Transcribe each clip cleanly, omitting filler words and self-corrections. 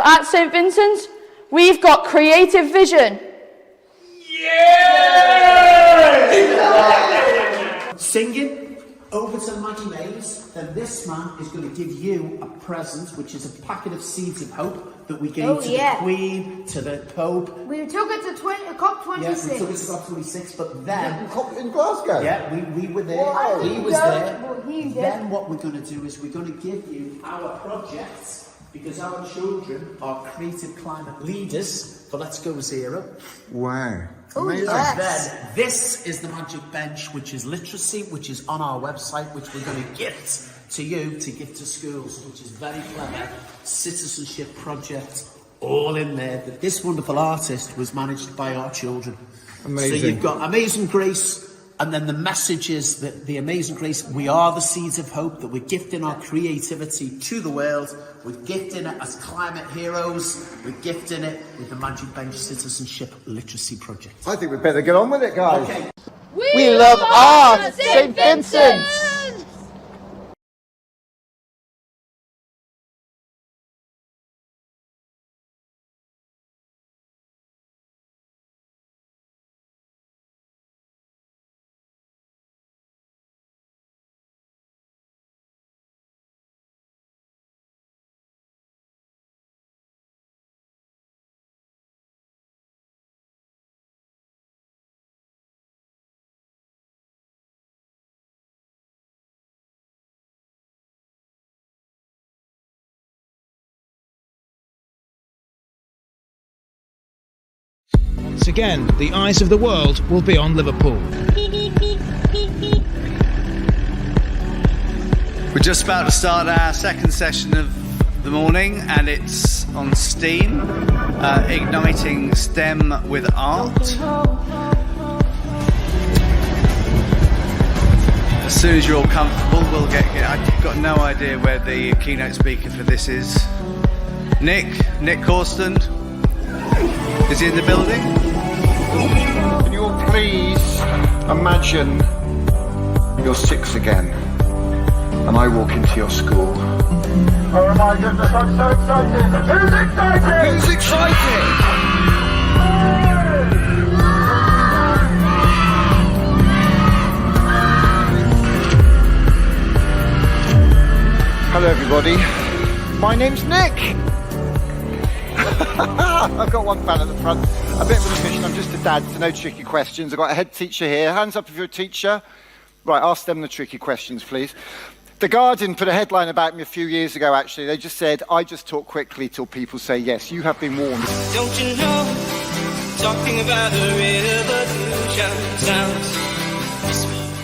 at St Vincent's, we've got creative vision. Yeah! Singing over to Maggie Mays, then this man is going to give you a present, which is a packet of seeds of hope that we gave to the Queen, to the Pope. We took it to COP26. Yeah, we took it to COP26, but then... In Glasgow? Yeah, we were there. Wow. He was there. Well, Then what we're going to do is we're going to give you our projects, because our children are creative climate leaders for Let's Go Zero. Wow. Amazing. And then this is the magic bench, which is literacy, which is on our website, which we're going to gift to you to give to schools, which is very clever. Citizenship project, all in there. But this wonderful artist was managed by our children. Amazing. So you've got Amazing Grace, and then the message is that the Amazing Grace, we are the seeds of hope, that we're gifting our creativity to the world. We're gifting it as climate heroes. We're gifting it with the Magic Bench Citizenship Literacy Project. I think we'd better get on with it, guys. Okay. We love art at St Vincent's! Once again, the eyes of the world will be on Liverpool. We're just about to start our second session of the morning, and it's on STEAM, igniting STEM with art. As soon as you're all comfortable, we'll get. I've got no idea where the keynote speaker for this is. Nick Corstand. Is he in the building? Can you all please imagine you're 6 again and I walk into your school? Oh my goodness, I'm so excited! Who's excited? Who's excited? Hello everybody, my name's Nick. I've got one fan at the front. A bit of an admission, I'm just a dad, so no tricky questions. I've got a head teacher here. Hands up if you're a teacher. Right, ask them the tricky questions, please. The Guardian put a headline about me a few years ago, actually. They just said, I just talk quickly till people say yes. You have been warned. Don't you know, talking about a revolution sounds...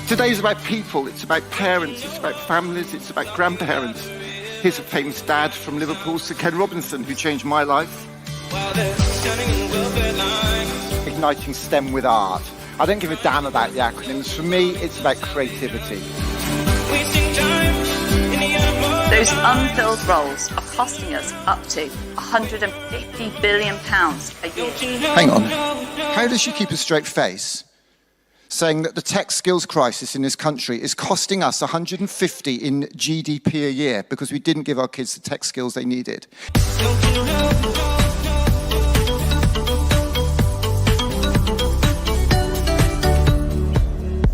Today's about people, it's about parents, it's about families, it's about grandparents. Here's a famous dad from Liverpool, Sir Ken Robinson, who changed my life. Igniting STEM with art. I don't give a damn about the acronyms. For me, it's about creativity. Those unfilled roles are costing us up to £150 billion a year. Hang on. How does she keep a straight face saying that the tech skills crisis in this country is costing us 150 in GDP a year because we didn't give our kids the tech skills they needed?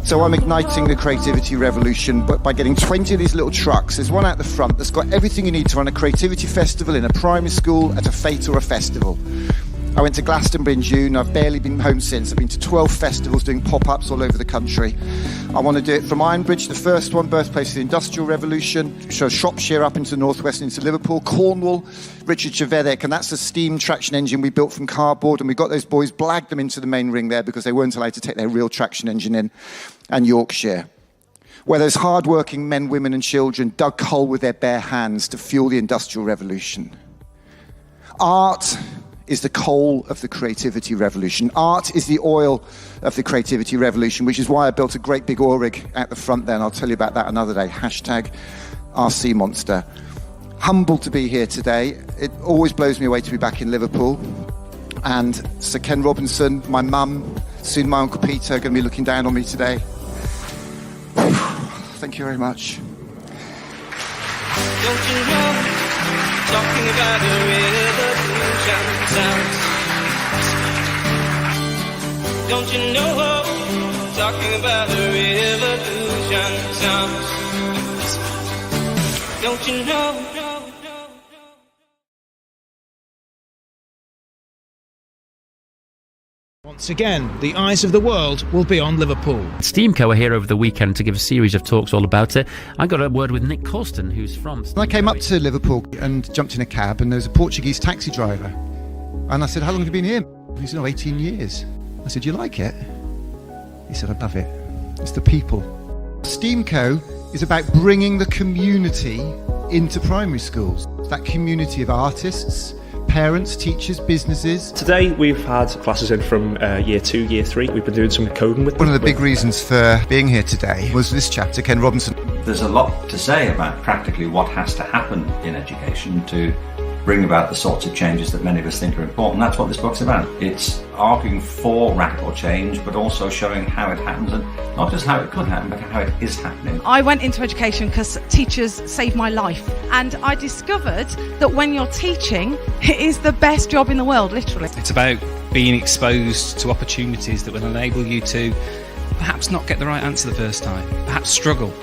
So I'm igniting the creativity revolution, but by getting 20 of these little trucks. There's one out the front that's got everything you need to run a creativity festival in a primary school, at a fete or a festival. I went to Glastonbury in June. I've barely been home since. I've been to 12 festivals doing pop-ups all over the country. I want to do it from Ironbridge, the first one, birthplace of the Industrial Revolution. So Shropshire up into the northwest into Liverpool. Cornwall, Richard Chevedek, and that's a steam traction engine we built from cardboard, and we got those boys, blagged them into the main ring there because they weren't allowed to take their real traction engine in. And Yorkshire, where those hard-working men, women and children dug coal with their bare hands to fuel the Industrial Revolution. Art is the coal of the creativity revolution. Art is the oil of the creativity revolution, which is why I built a great big oil rig at the front there, and I'll tell you about that another day. Hashtag RC Monster. Humbled to be here today. It always blows me away to be back in Liverpool. And Sir Ken Robinson, my mum, soon my Uncle Peter, are going to be looking down on me today. Thank you very much. Don't you know, talking about a revolution. sounds. Don't you know, talking about a revolution sounds. Don't you know? Once again, the eyes of the world will be on Liverpool. Steamco are here over the weekend to give a series of talks all about it. I got a word with Nick Colston, who's from Steamco. I came up to Liverpool and jumped in a cab, and there was a Portuguese taxi driver. And I said, "How long have you been here?" He said, "Oh, 18 years. I said, "You like it?" He said, "I love it. It's the people." Steamco is about bringing the community into primary schools. That community of artists, parents, teachers, businesses. Today we've had classes in from year 2, year 3. We've been doing some coding with them. One of the big reasons for being here today was this chapter, Ken Robinson. There's a lot to say about practically what has to happen in education to bring about the sorts of changes that many of us think are important. That's what this book's about. It's arguing for radical change, but also showing how it happens, and not just how it could happen, but how it is happening. I went into education because teachers saved my life, and I discovered that when you're teaching, it is the best job in the world, literally. It's about being exposed to opportunities that will enable you to perhaps not get the right answer the first time, perhaps struggle.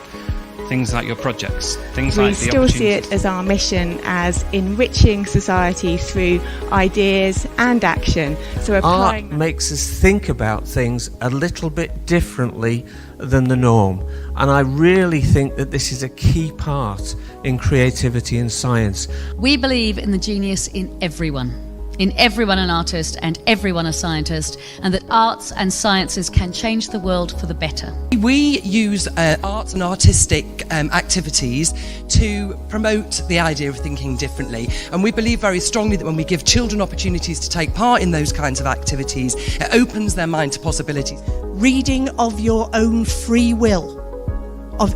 Things like your projects, things like the opportunities. We still see it as our mission as enriching society through ideas and action. So art makes us think about things a little bit differently than the norm. And I really think that this is a key part in creativity and science. We believe in the genius in everyone an artist and everyone a scientist, and that arts and sciences can change the world for the better. We use art and artistic activities to promote the idea of thinking differently, and we believe very strongly that when we give children opportunities to take part in those kinds of activities, it opens their mind to possibilities. Reading of your own free will,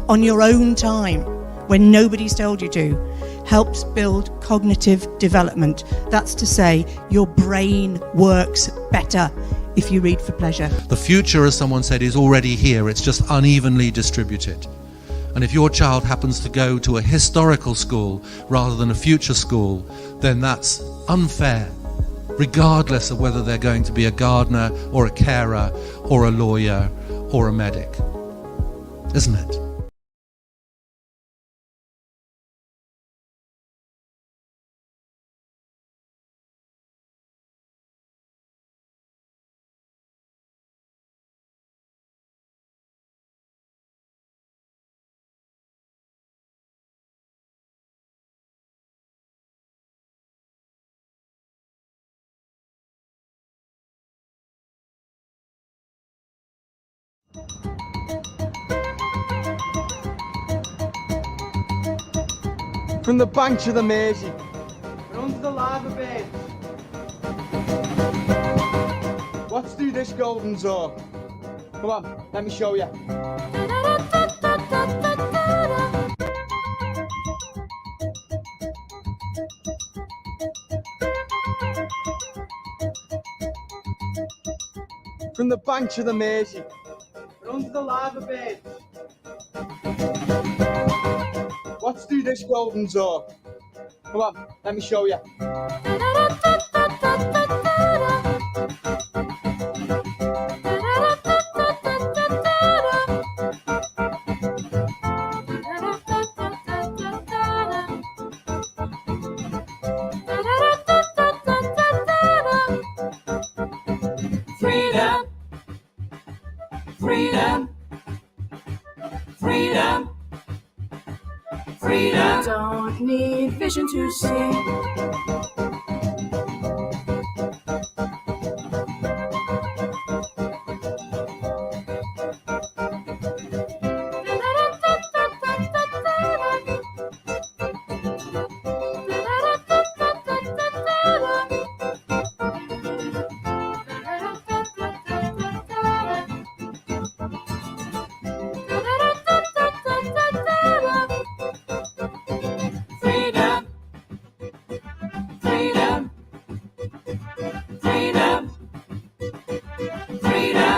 on your own time, when nobody's told you to, helps build cognitive development. That's to say, your brain works better if you read for pleasure. The future, as someone said, is already here. It's just unevenly distributed. And if your child happens to go to a historical school rather than a future school, then that's unfair, regardless of whether they're going to be a gardener or a carer or a lawyer or a medic. Isn't it? From the banks of the Mersey, we're under the lava bed. What's through this golden door? Come on, let me show you. From the banks of the Mersey, we're under the lava bed. What's through this golden door? Come on, let me show you. Freedom, freedom, freedom. Freedom. Don't need vision to see.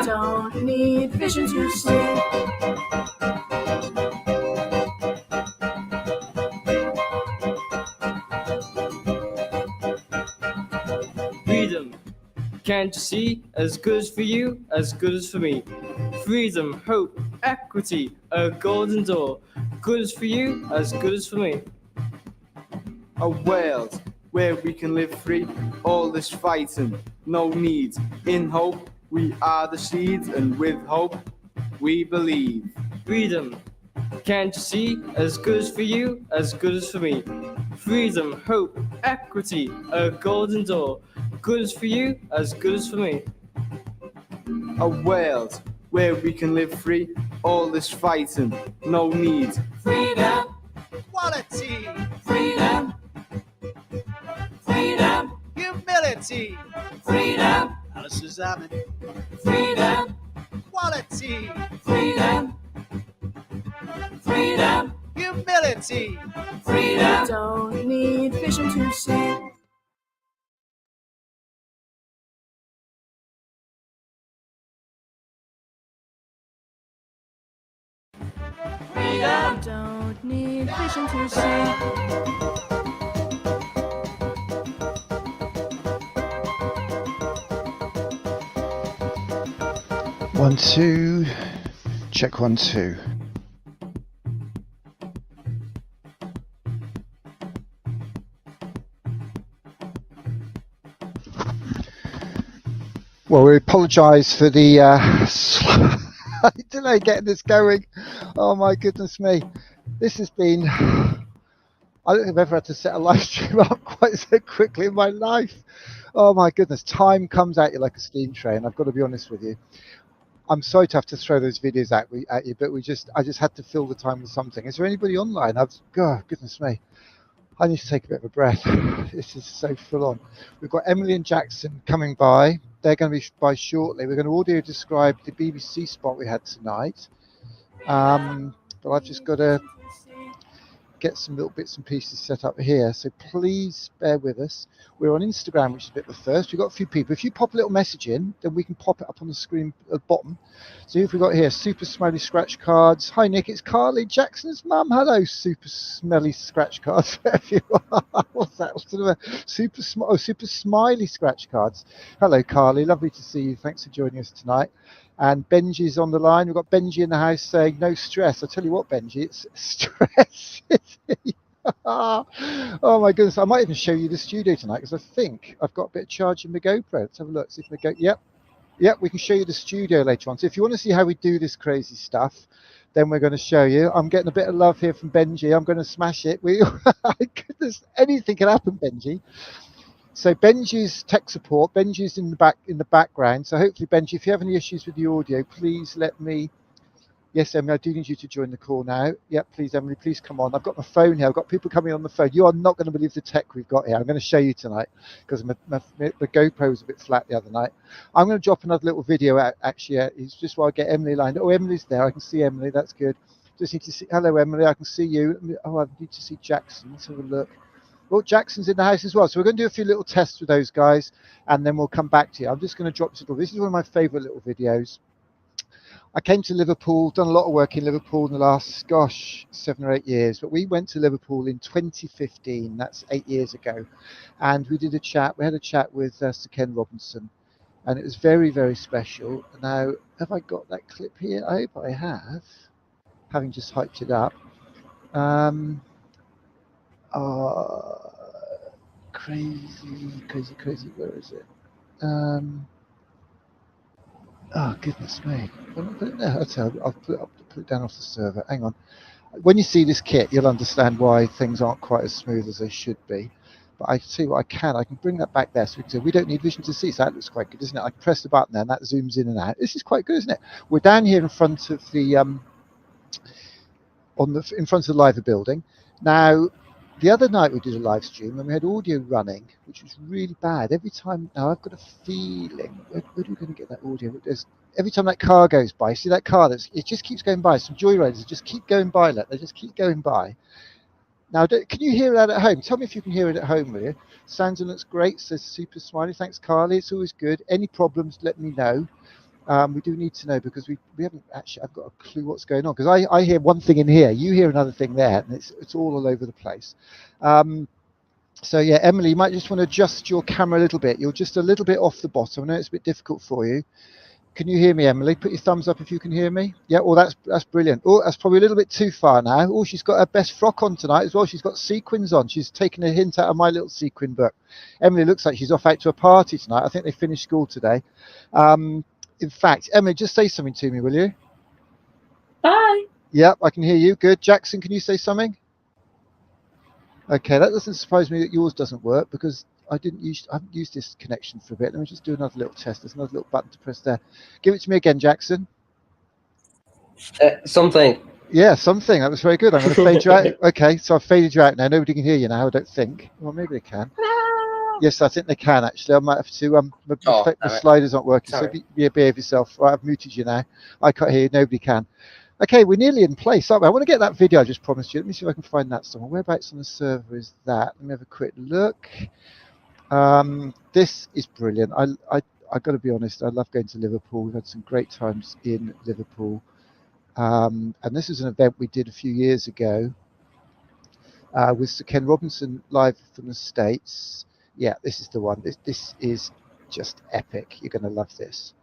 Don't need vision to see. Can't you see? As good as for you, as good as for me. Freedom, hope, equity, a golden door. Good as for you, as good as for me. A world where we can live free, all this fighting, no need. In hope, we are the seeds, and with hope, we believe. Freedom, can't you see? As good as for you, as good as for me. Freedom, hope, equity, a golden door. Good as for you, as good as for me. A world where we can live free, all this fighting, no need. Freedom, Quality, freedom, freedom, humility, freedom, Alice Zaman, freedom, quality, freedom, freedom, humility, freedom. Don't need vision to see. Freedom. Don't need vision to see. 1 2, check 1 2. Well, we apologise for the slight delay getting this going. Oh my goodness me, this has been, I don't think I've ever had to set a live stream up quite so quickly in my life. Oh my goodness, time comes at you like a steam train, I've got to be honest with you. I'm sorry to have to throw those videos at you, but I just had to fill the time with something. Is there anybody online? God, goodness me. I need to take a bit of a breath. This is so full on. We've got Emily and Jackson coming by. They're going to be by shortly. We're going to audio describe the BBC spot we had tonight. But I've just got to get some little bits and pieces set up here. So please bear with us. We're on Instagram, which is a bit of a first. We've got a few people. If you pop a little message in, then we can pop it up on the screen at the bottom. So who have we got here? Super Smiley Scratch Cards. Hi, Nick. It's Carly, Jackson's mum. Hello, Super Smelly Scratch Cards. What's that? What's sort of a Super Smiley Scratch Cards. Hello, Carly. Lovely to see you. Thanks for joining us tonight. And Benji's on the line. We've got Benji in the house saying, no stress. I'll tell you what, Benji, it's stress. Oh my goodness, I might even show you the studio tonight because I think I've got a bit of charge in my GoPro. Let's have a look, see if my yep, we can show you the studio later on. So if you want to see how we do this crazy stuff, then we're going to show you. I'm getting a bit of love here from Benji. I'm going to smash it. Goodness, anything can happen, Benji. So Benji's tech support. Benji's in the background. So hopefully, Benji, if you have any issues with the audio, please let me. Yes, Emily, I do need you to join the call now. Yep, please, Emily, please come on. I've got my phone here. I've got people coming on the phone. You are not going to believe the tech we've got here. I'm going to show you tonight because my GoPro was a bit flat the other night. I'm going to drop another little video out, actually. It's just while I get Emily lined up. Oh, Emily's there. I can see Emily. That's good. Just need to see. Hello, Emily. I can see you. Oh, I need to see Jackson. Let's have a look. Well, Jackson's in the house as well. So we're going to do a few little tests with those guys, and then we'll come back to you. I'm just going to drop this. This is one of my favourite little videos. I came to Liverpool, done a lot of work in Liverpool in the last, 7 or 8 years. But we went to Liverpool in 2015. That's 8 years ago. And we did a chat. We had a chat with Sir Ken Robinson. And it was very, very special. Now, have I got that clip here? I hope I have, having just hyped it up. Crazy. Where is it? Oh, goodness me. Why not put it there? I'll put it down off the server. Hang on. When you see this kit, you'll understand why things aren't quite as smooth as they should be. But I see what I can bring that back there. So we don't need vision to see. So that looks quite good, isn't it? I can press the button there and that zooms in and out. This is quite good, isn't it? We're down here in front of the in front of the Liver building. Now, the other night we did a live stream and we had audio running, which was really bad. Every time, now I've got a feeling, where are we going to get that audio? Every time that car goes by, see that car, it just keeps going by. Some joyriders just keep going by, they just keep going by. Now, can you hear that at home? Tell me if you can hear it at home, will you? Sounds and looks great, says Super Smiley. Thanks, Carly. It's always good. Any problems, let me know. We do need to know because we haven't actually, I've got a clue what's going on because I hear one thing in here, you hear another thing there, and it's all over the place. So yeah, Emily, you might just want to adjust your camera a little bit. You're just a little bit off the bottom. I know it's a bit difficult for you. Can you hear me, Emily? Put your thumbs up if you can hear me. Yeah, well, that's brilliant. Oh, that's probably a little bit too far now. Oh, she's got her best frock on tonight as well. She's got sequins on. She's taken a hint out of my little sequin book. Emily looks like she's off out to a party tonight. I think they finished school today. In fact, Emily, just say something to me, will you? Bye. Yep, I can hear you. Good. Jackson, can you say something? Okay, that doesn't surprise me that yours doesn't work because I haven't used this connection for a bit. Let me just do another little test. There's another little button to press there. Give it to me again, Jackson. Something. Yeah, something. That was very good. I'm going to fade you out. Okay, so I've faded you out now. Nobody can hear you now, I don't think. Well, maybe they can. Yes, I think they can actually. I might have to. The sliders aren't working, so behave yourself. Right, I've muted you now. I can't hear you. Nobody can. Okay, we're nearly in place, aren't we? I want to get that video I just promised you. Let me see if I can find that somewhere. Whereabouts on the server is that? Let me have a quick look. This is brilliant. I got to be honest. I love going to Liverpool. We've had some great times in Liverpool, and this is an event we did a few years ago with Sir Ken Robinson live from the States. Yeah, this is the one. This is just epic. You're going to love this.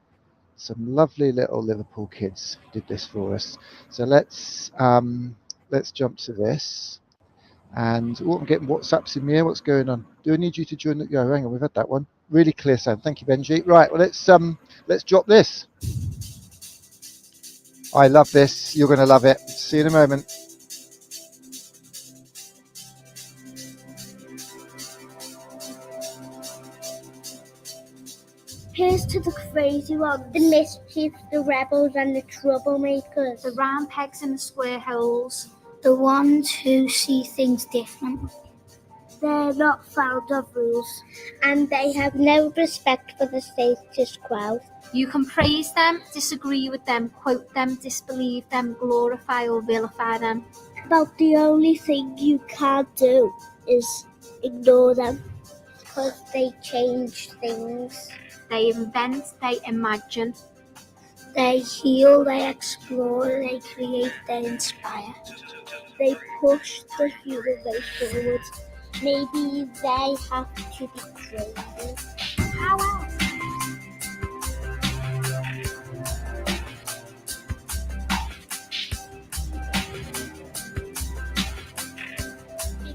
Some lovely little Liverpool kids did this for us. So let's jump to this. And I'm getting WhatsApps in here. What's going on? Do I need you to join? Yeah, hang on. We've had that one. Really clear sound. Thank you, Benji. Right. Well, let's drop this. I love this. You're going to love it. See you in a moment. Here's to the crazy ones, the mischief, the rebels and the troublemakers, the round pegs and the square holes, the ones who see things differently. They're not fond of rules, and they have no respect for the status quo. You can praise them, disagree with them, quote them, disbelieve them, glorify or vilify them. But the only thing you can't do is ignore them, because they change things. They invent, they imagine. They heal, they explore, they create, they inspire. They push the human race forward. Maybe they have to be crazy. How else?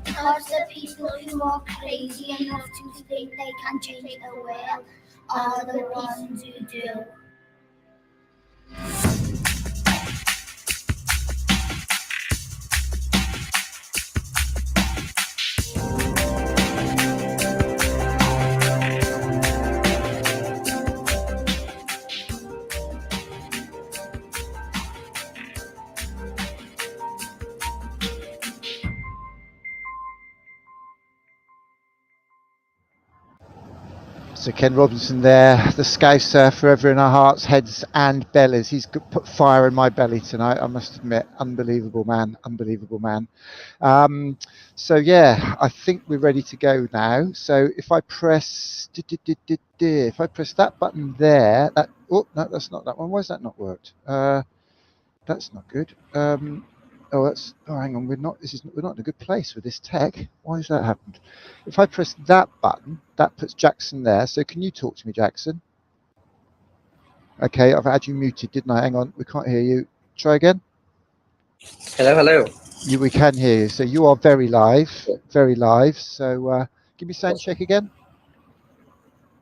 Because the people who are crazy enough to think they can change the world are the ones who do. So Ken Robinson there, the Scouser, forever in our hearts, heads and bellies. He's put fire in my belly tonight, I must admit. Unbelievable man, unbelievable man. So yeah, I think we're ready to go now. So if I press, if I press that button there, oh no, that's not that one. Why has that not worked? That's not good. Oh, hang on. We're not in a good place with this tech. Why has that happened? If I press that button, that puts Jackson there. So can you talk to me, Jackson? Okay, I've had you muted, didn't I? Hang on, we can't hear you. Try again. Hello, hello. We can hear you. So you are very live, very live. So give me sound check again.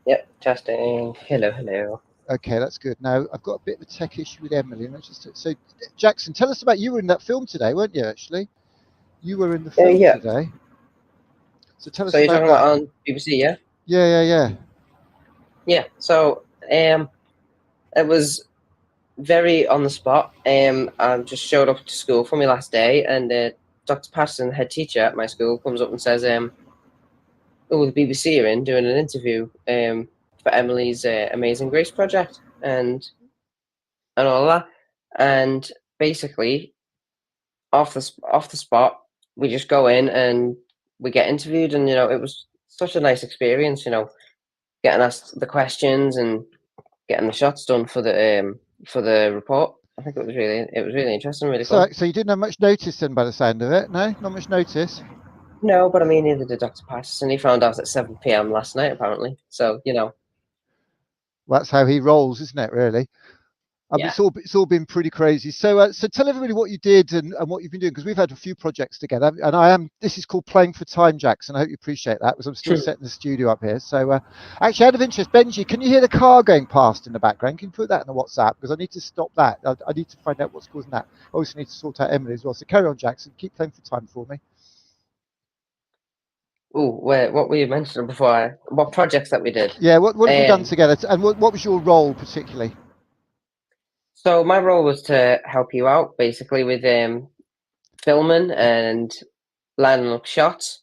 Yep, testing. Hello, hello. Okay, that's good. Now, I've got a bit of a tech issue with Emily. So, Jackson, tell us about you were in that film today, weren't you, actually? You were in the film today. So tell us about that. So you're talking about on BBC, yeah? Yeah. Yeah, so it was very on the spot. I just showed up to school for my last day, and Dr. Patterson, head teacher at my school, comes up and says, the BBC are in doing an interview for Emily's Amazing Grace project and all that, and basically off the spot we just go in and we get interviewed, and it was such a nice experience, getting asked the questions and getting the shots done for the report. I think it was really interesting, really cool. So you didn't have much notice then, by the sound of it? No, not much notice. No, but I mean, neither did Dr. Patterson. He found out at 7 p.m. last night, apparently. So, you know. Well, that's how he rolls, isn't it, really? Yeah. It's all been pretty crazy. So so tell everybody what you did and what you've been doing, because we've had a few projects together, and this is called Playing for Time, Jackson. I hope you appreciate that, because I'm still setting the studio up here. So actually, out of interest, Benji, can you hear the car going past in the background? Can you put that in the WhatsApp, because I need to stop that. I need to find out what's causing that. I also need to sort out Emily as well. So carry on, Jackson. Keep playing for time for me. Oh, what were you mentioning before? What projects that we did? Yeah, what have you done together? And what was your role particularly? So my role was to help you out, basically, with filming and lining up shots.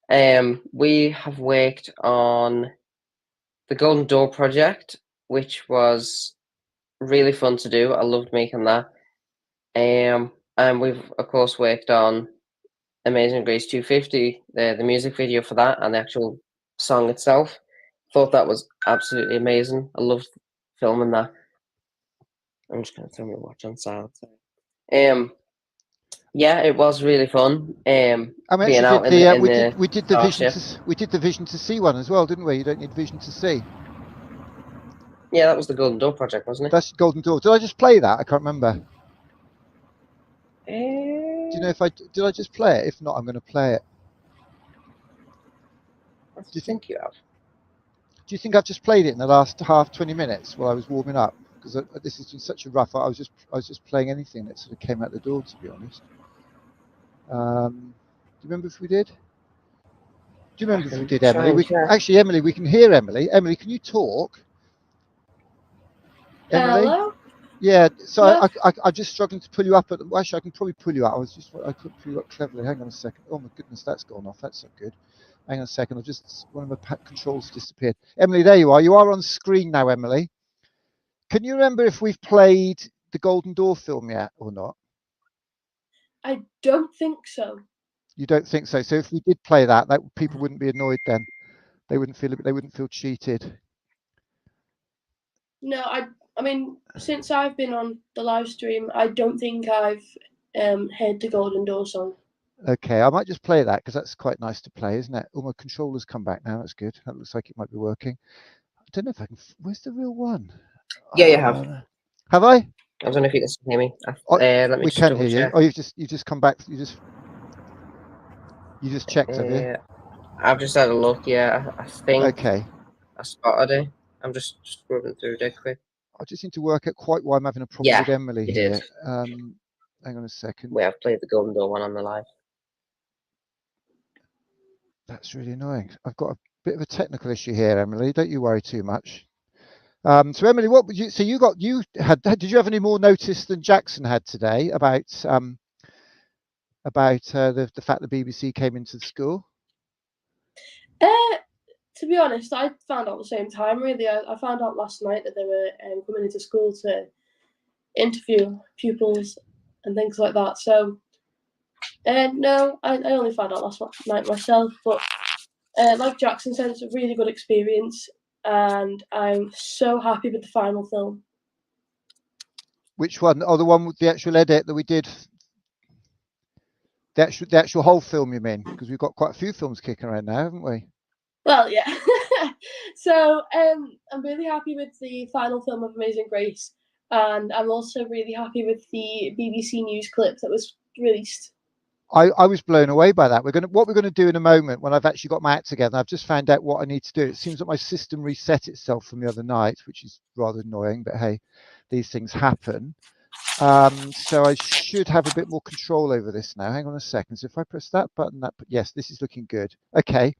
We have worked on the Golden Door project, which was really fun to do. I loved making that. And we've of course worked on Amazing Grace 250, the music video for that, and the actual song itself. Thought that was absolutely amazing. I loved filming that. I'm just gonna throw my watch on silent. Yeah, it was really fun. Being out in the we did the Vision to See one as well, didn't we? You don't need Vision to See. Yeah, that was the Golden Door project, wasn't it? That's Golden Door. Did I just play that? I can't remember. Do you know if did I just play it? If not, I'm going to play it. Do you think you have? Do you think I've just played it in the last 20 minutes while I was warming up? Because this has been such a rough. I was just playing anything that sort of came out the door, to be honest. Do you remember if we did? Do you remember if we did, Emily? Actually, Emily, we can hear Emily. Emily, can you talk? Emily? Hello? Yeah, so Yeah. I'm just struggling to pull you up. Actually, I can probably pull you up. I couldn't pull you up cleverly. Hang on a second. Oh my goodness, that's gone off. That's not good. Hang on a second. One of my controls disappeared. Emily, there you are. You are on screen now, Emily. Can you remember if we've played the Golden Door film yet or not? I don't think so. You don't think so? So if we did play that people wouldn't be annoyed then. They wouldn't feel cheated. No, I mean, since I've been on the live stream, I don't think I've heard the Golden Door song. Okay, I might just play that because that's quite nice to play, isn't it? Oh, my controller's come back now. That's good. That looks like it might be working. I don't know if I can. Where's the real one? Yeah, you have. Have I? I don't know if you can hear me. Let me we just can hear you. check. Oh, you've just come back. You just checked, have you? I've just had a look. Yeah, I think. Okay. I spotted it. I'm just scrolling through it quick. I just need to work out quite why I'm having a problem with Emily here. Did. Hang on a second. We have played the Golden Door one on the live. That's really annoying. I've got a bit of a technical issue here, Emily. Don't you worry too much. So Emily, what would you? So did you have any more notice than Jackson had today about the fact the BBC came into the school? To be honest, I found out at the same time. Really, I found out last night that they were coming into school to interview pupils and things like that. So, no, I only found out last night myself. But like Jackson said, it's a really good experience, and I'm so happy with the final film. Which one? Oh, the one with the actual edit that we did. The actual whole film, you mean? Because we've got quite a few films kicking around now, haven't we? Well, yeah. So I'm really happy with the final film of Amazing Grace, and I'm also really happy with the BBC News clip that was released. I was blown away by that. What we're going to do in a moment when I've actually got my act together. I've just found out what I need to do. It seems that my system reset itself from the other night, which is rather annoying, but hey, these things happen. So I should have a bit more control over this now. Hang on a second. So if I press that button, yes, this is looking good. Okay.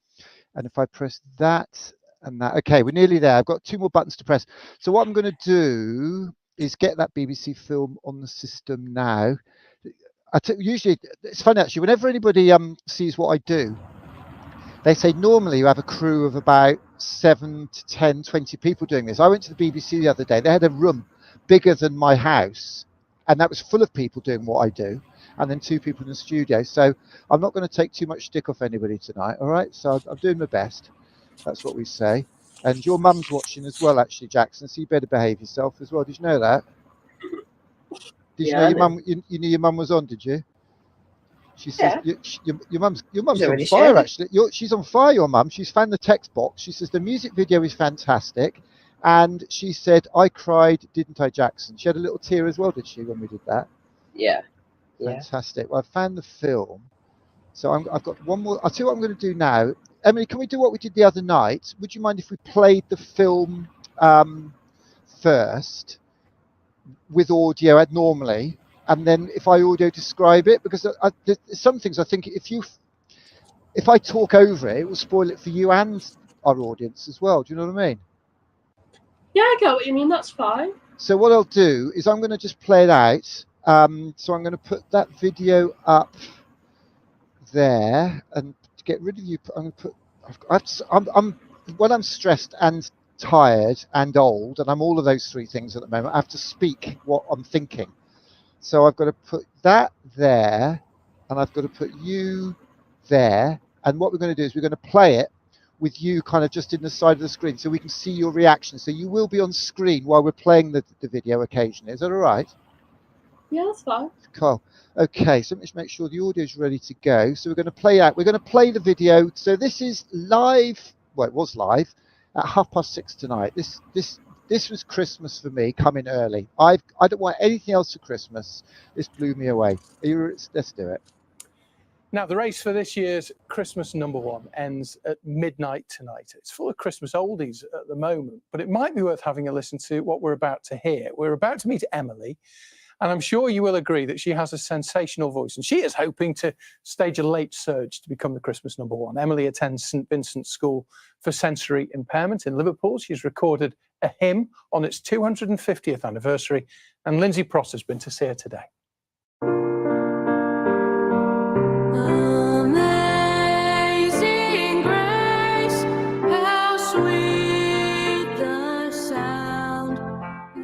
And if I press that and that, okay, we're nearly there. I've got 2 more buttons to press. So what I'm going to do is get that BBC film on the system now. Usually, it's funny actually, whenever anybody sees what I do, they say normally you have a crew of about 7 to 10, 20 people doing this. I went to the BBC the other day. They had a room bigger than my house, and that was full of people doing what I do, and then 2 people in the studio. So I'm not going to take too much stick off anybody tonight, all right? So I'm doing my best. That's what we say. And your mum's watching as well, actually, Jackson, so you better behave yourself as well. Did you know that? Did you know your mum? You knew your mum was on, did you? She says Yeah. your mum's She's on already fire. shared it. Actually, she's on fire. Your mum. She's found the text box. She says the music video is fantastic, and she said I cried, didn't I, Jackson? She had a little tear as well, did she, when we did that? Yeah. Fantastic. Well, I found the film, so I've got one more. I'll tell you what I'm going to do now. Emily, can we do what we did the other night? Would you mind if we played the film first with audio normally? And then if I audio describe it, because there's some things I think if I talk over it, it will spoil it for you and our audience as well. Do you know what I mean? Yeah, I get what you mean. That's fine. So what I'll do is I'm going to just play it out. So I'm going to put that video up there, and to get rid of you, I'm going to put. When I'm stressed and tired and old, and I'm all of those three things at the moment, I have to speak what I'm thinking. So I've got to put that there, and I've got to put you there. And what we're going to do is we're going to play it with you kind of just in the side of the screen so we can see your reaction. So you will be on screen while we're playing the video occasionally. Is that all right? Yeah, that's fine. Cool. Okay, so let's make sure the audio is ready to go. So we're going to play out. We're going to play the video. So this is live. Well, it was live at 6:30 tonight. This was Christmas for me, coming early. I don't want anything else for Christmas. This blew me away. Let's do it. Now, the race for this year's Christmas #1 ends at midnight tonight. It's full of Christmas oldies at the moment, but it might be worth having a listen to what we're about to hear. We're about to meet Emily, and I'm sure you will agree that she has a sensational voice, and she is hoping to stage a late surge to become the Christmas #1. Emily attends St Vincent's School for Sensory Impairment in Liverpool. She's recorded a hymn on its 250th anniversary, and Lindsay Pross has been to see her today. Amazing grace, how sweet the sound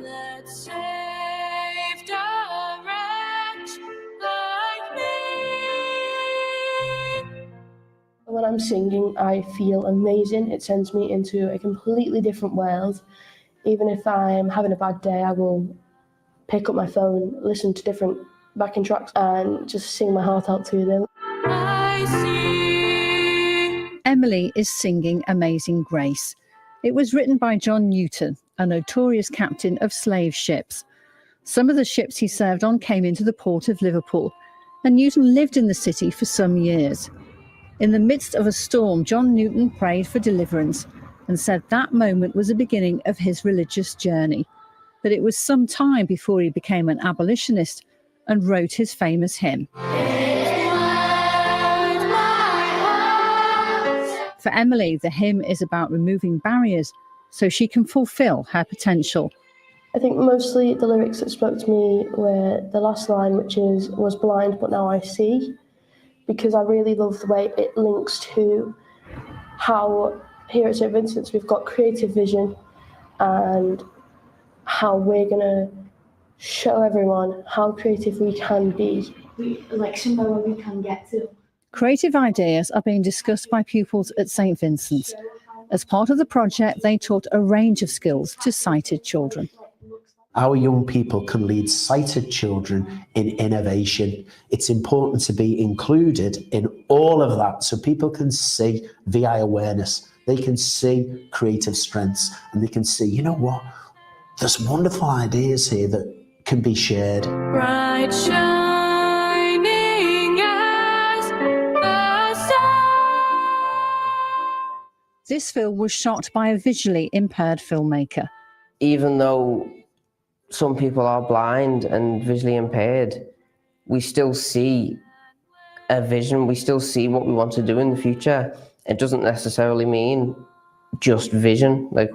that saved a wretch like me. When I'm singing, I feel amazing. It sends me into a completely different world. Even if I'm having a bad day, I will pick up my phone, listen to different backing tracks, and just sing my heart out to them. Emily is singing Amazing Grace. It was written by John Newton, a notorious captain of slave ships. Some of the ships he served on came into the port of Liverpool, and Newton lived in the city for some years. In the midst of a storm, John Newton prayed for deliverance and said that moment was the beginning of his religious journey. But it was some time before he became an abolitionist and wrote his famous hymn. For Emily, the hymn is about removing barriers so she can fulfill her potential. I think mostly the lyrics that spoke to me were the last line, which is, was blind but now I see, because I really love the way it links to how here at St Vincent's we've got creative vision and how we're going to show everyone how creative we can be. Like somewhere where we can get to. Creative ideas are being discussed by pupils at St Vincent's. As part of the project, they taught a range of skills to sighted children. Our young people can lead sighted children in innovation. It's important to be included in all of that so people can see VI awareness. They can see creative strengths and they can see, you know what, there's wonderful ideas here that can be shared. Bright shining as the sun. This film was shot by a visually impaired filmmaker. Even though some people are blind and visually impaired, we still see a vision, we still see what we want to do in the future. It doesn't necessarily mean just vision. Like,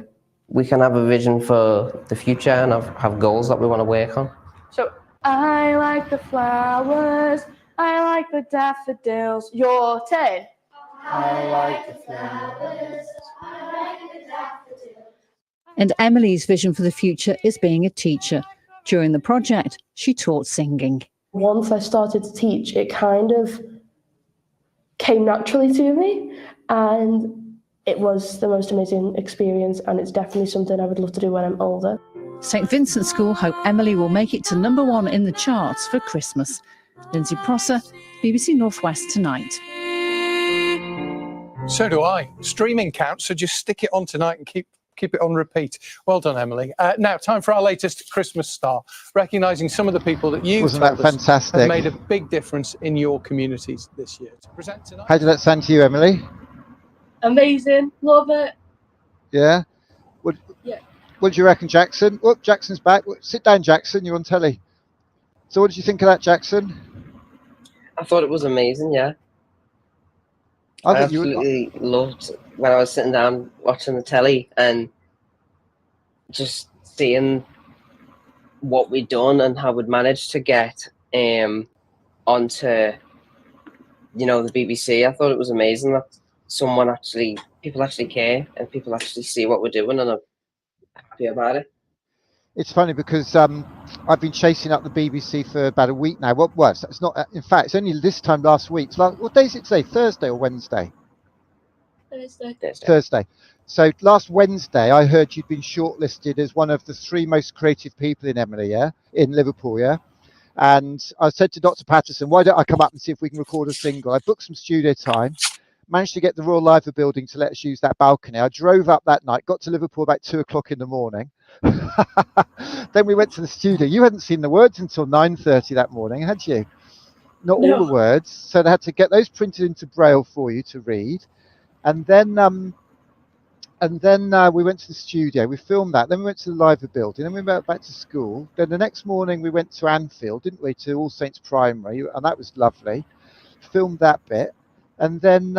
we can have a vision for the future and have goals that we want to work on. So I like the flowers, I like the daffodils. Your turn. I like the flowers, I like the daffodils. And Emily's vision for the future is being a teacher. During the project, she taught singing. Once I started to teach, it kind of came naturally to me, and it was the most amazing experience, and it's definitely something I would love to do when I'm older. St Vincent's School hope Emily will make it to #1 in the charts for Christmas. Lindsay Prosser, BBC Northwest Tonight. So do I. Streaming counts, so just stick it on tonight and keep it on repeat. Well done, Emily. Now, time for our latest Christmas star, recognising some of the people that you've Wasn't told that us fantastic? have made a big difference in your communities this year. To present tonight. How did that sound to you, Emily? Amazing. Love it. Yeah? Yeah. What do you reckon, Jackson? Oh, Jackson's back. Sit down, Jackson. You're on telly. So what did you think of that, Jackson? I thought it was amazing, yeah. I I thought you would. absolutely loved when I was sitting down watching the telly and just seeing what we'd done and how we'd managed to get onto, you know, the BBC. I thought it was amazing that people actually care and people actually see what we're doing, and I'm happy about it. It's funny because I've been chasing up the BBC for about a week now. What was? It's not. In fact, it's only this time last week. What day is it today? Thursday or Wednesday? Thursday. So last Wednesday, I heard you'd been shortlisted as one of the 3 most creative people in Liverpool, yeah. And I said to Dr. Patterson, why don't I come up and see if we can record a single? I booked some studio time, managed to get the Royal Liver building to let us use that balcony. I drove up that night, got to Liverpool about 2 o'clock in the morning. Then we went to the studio. You hadn't seen the words until 9:30 that morning, had you? Not all the words. So they had to get those printed into Braille for you to read. And then we went to the studio. We filmed that. Then we went to the Liver building. Then we went back to school. Then the next morning we went to Anfield, didn't we, to All Saints Primary, and that was lovely. Filmed that bit, and then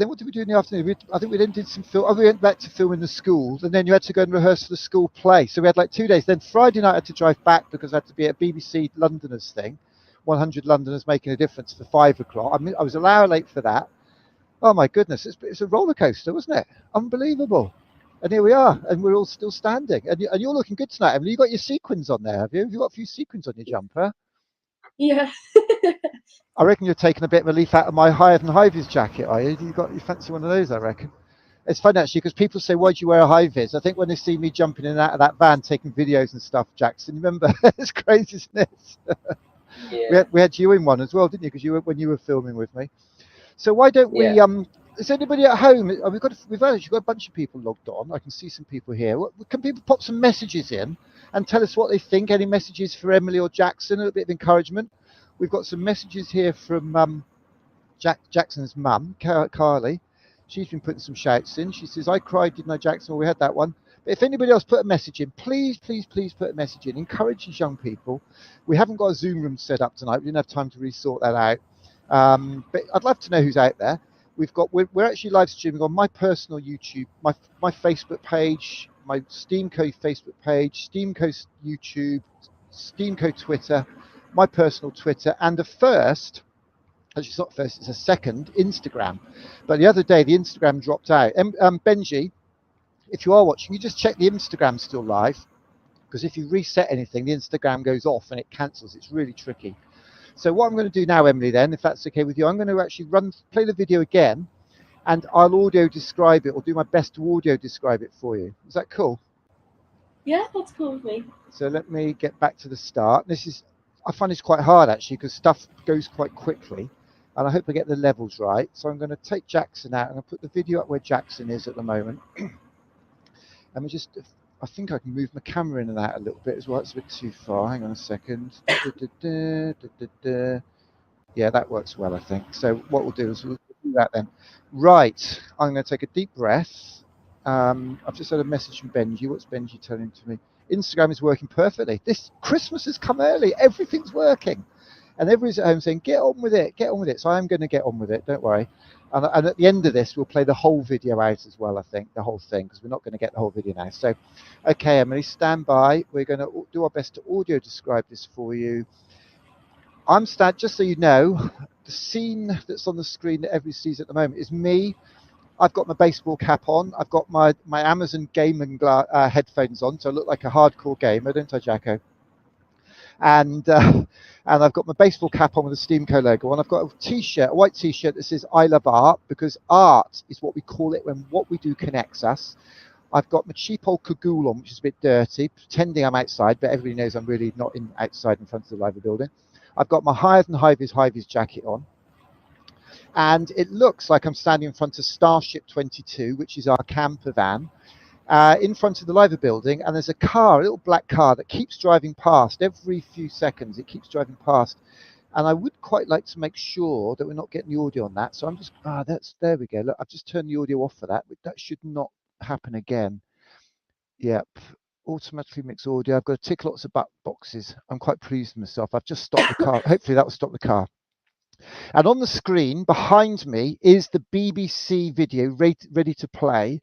what did we do in the afternoon? I think we then did some film. We went back to film in the school, and then you had to go and rehearse for the school play. So we had like 2 days. Then Friday night I had to drive back because I had to be at a BBC Londoners thing, 100 Londoners Making a Difference for 5 o'clock. I mean, I was an hour late for that. Oh my goodness, it's a roller coaster, wasn't it? Unbelievable. And here we are, and we're all still standing. And you're looking good tonight, Emily. You got your sequins on there, have you? Have you got a few sequins on your jumper? Yeah. I reckon you're taking a bit of a leaf out of my higher than high-vis jacket, are you? You fancy one of those, I reckon. It's fun actually because people say, why do you wear a high-vis? I think when they see me jumping in and out of that van taking videos and stuff, Jackson, remember? It's crazy, isn't it? Yeah. We had you in one as well, didn't you? Because when you were filming with me. So why don't we? Is anybody at home? We've actually got a bunch of people logged on. I can see some people here. Can people pop some messages in and tell us what they think? Any messages for Emily or Jackson? A little bit of encouragement. We've got some messages here from Jackson's mum, Carly. She's been putting some shouts in. She says, "I cried, didn't I, Jackson?" Well, we had that one. But if anybody else put a message in, please put a message in. Encourage these young people. We haven't got a Zoom room set up tonight. We didn't have time to resort that out. But I'd love to know who's out there. We're actually live streaming on my personal YouTube, my Facebook page, my Steamco Facebook page, Steamco YouTube, Steamco Twitter, my personal Twitter, and the first, actually it's not first, it's a second, Instagram. But the other day the Instagram dropped out. Benji, if you are watching, you just check the Instagram's still live, because if you reset anything, the Instagram goes off and it cancels. It's really tricky. So what I'm going to do now, Emily, then, if that's okay with you, I'm going to actually play the video again, and I'll audio describe it, or do my best to audio describe it for you. Is that cool? Yeah, that's cool with me. So let me get back to the start. I find this quite hard, actually, because stuff goes quite quickly, and I hope I get the levels right. So I'm going to take Jackson out, and I'll put the video up where Jackson is at the moment. Let me just... I think I can move my camera in and out a little bit as well. It's a bit too far. Hang on a second. Yeah, that works well, I think. So what we'll do is we'll do that then. Right. I'm going to take a deep breath. I've just had a message from Benji. What's Benji telling to me? Instagram is working perfectly. This Christmas has come early. Everything's working. And everybody's at home saying, get on with it, get on with it. So I'm going to get on with it. Don't worry. And at the end of this, we'll play the whole video out as well, I think, the whole thing, because we're not going to get the whole video now. So, okay, Emily, stand by. We're going to do our best to audio describe this for you. Just so you know, the scene that's on the screen that everybody sees at the moment is me. I've got my baseball cap on. I've got my Amazon gaming headphones on, so I look like a hardcore gamer, don't I, Jacko? And I've got my baseball cap on with a Steamco logo on. I've got a t-shirt, a white t-shirt that says "I love art," because art is what we call it when what we do connects us. I've got my cheap old cagoule on, which is a bit dirty, pretending I'm outside, but everybody knows I'm really not outside in front of the Liver building. I've got my higher than high-vis jacket on. And it looks like I'm standing in front of Starship 22, which is our camper van, in front of the Liver building. And there's a car, a little black car that keeps driving past every few seconds. It keeps driving past. And I would quite like to make sure that we're not getting the audio on that. So I'm just, there we go. Look, I've just turned the audio off for that. That should not happen again. Yep. Automatically mix audio. I've got to tick lots of boxes. I'm quite pleased with myself. I've just stopped the car. Hopefully that will stop the car. And on the screen behind me is the BBC video ready to play.